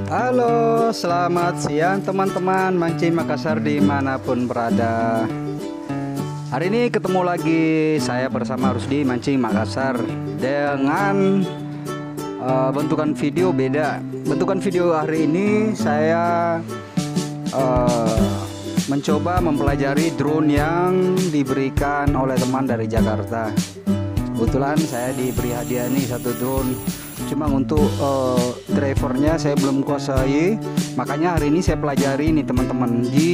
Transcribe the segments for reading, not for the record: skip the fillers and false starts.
Halo, selamat siang teman-teman mancing Makassar dimanapun berada. Hari ini ketemu lagi saya bersama Rusdi mancing Makassar dengan bentukan video beda. Bentukan video hari ini saya mencoba mempelajari drone yang diberikan oleh teman dari Jakarta. Kebetulan saya diberi hadiah nih satu drone. Cuma untuk drivernya saya belum kuasai, makanya hari ini saya pelajari nih teman-teman. Di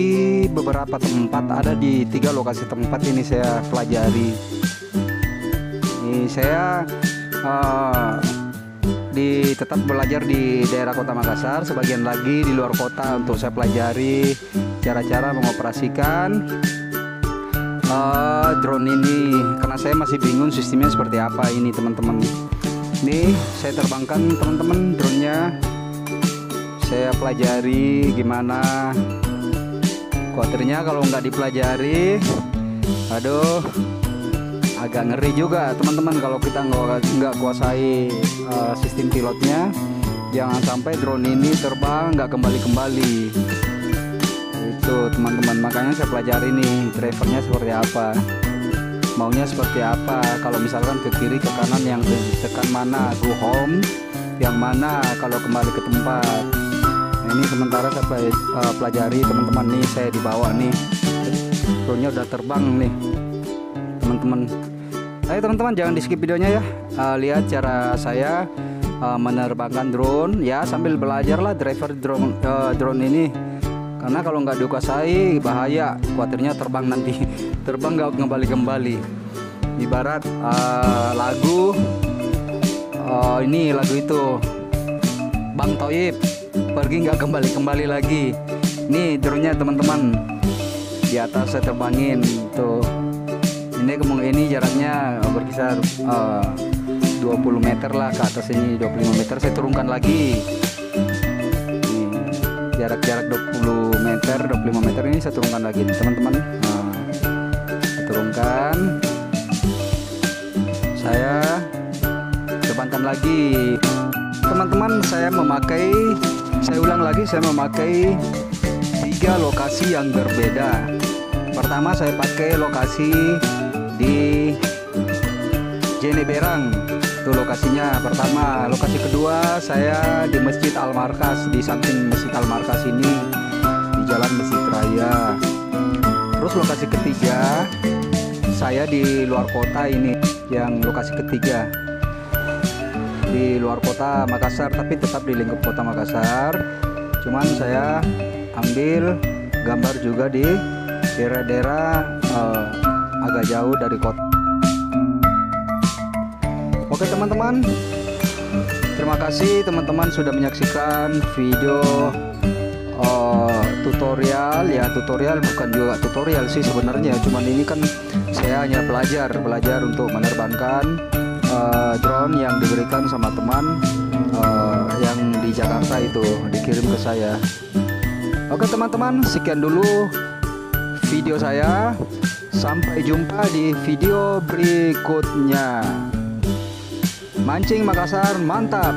beberapa tempat, ada di 3 lokasi tempat ini saya pelajari. Ini saya tetap belajar di daerah kota Makassar, sebagian lagi di luar kota untuk saya pelajari cara-cara mengoperasikan drone ini, karena saya masih bingung sistemnya seperti apa ini teman-teman. Ini saya terbangkan teman-teman drone-nya, saya pelajari gimana. Khawatirnya kalau nggak dipelajari, aduh, agak ngeri juga teman-teman kalau kita nggak kuasai sistem pilotnya. Jangan sampai drone ini terbang nggak kembali-kembali. Itu teman-teman, makanya saya pelajari nih drivernya seperti apa, maunya seperti apa. Kalau misalkan ke kiri ke kanan, yang tekan mana go home, yang mana kalau kembali ke tempat. Nah, ini sementara saya pelajari teman-teman. Nih saya dibawa nih, drone-nya udah terbang nih teman-teman. Ayo teman-teman, jangan di skip videonya ya. Lihat cara saya menerbangkan drone ya, sambil belajar lah driver drone ini. Karena kalau nggak dikuasai bahaya, khawatirnya terbang nanti terbang nggak kembali-kembali. Ibarat lagu ini lagu itu Bang Toib, pergi nggak kembali-kembali lagi. Ini drone-nya teman-teman, di atas saya terbangin tuh. Ini jaraknya berkisar 20 meter lah ke atas, ini 25 meter. Saya turunkan lagi. Jarak 20 meter, 25 meter ini saya turunkan lagi nih teman-teman. Nah, saya turunkan, saya terbangkan lagi teman-teman. Saya ulang lagi, saya memakai 3 lokasi yang berbeda. Pertama saya pakai lokasi di Jeneberang, itu lokasinya pertama. Lokasi kedua saya di Masjid Al-Markas, di samping Masjid Al-Markas ini, di Jalan Masjid Raya. Terus lokasi ketiga saya di luar kota, ini yang lokasi ketiga di luar kota Makassar, tapi tetap di lingkup kota Makassar. Cuman saya ambil gambar juga di daerah-daerah agak jauh dari kota. Oke teman-teman, terima kasih teman-teman sudah menyaksikan video tutorial. Ya tutorial, bukan juga tutorial sih sebenarnya, cuman ini kan saya hanya belajar untuk menerbangkan drone yang diberikan sama teman yang di Jakarta, itu dikirim ke saya. Oke teman-teman, sekian dulu video saya. Sampai jumpa di video berikutnya. Mancing Makassar mantap.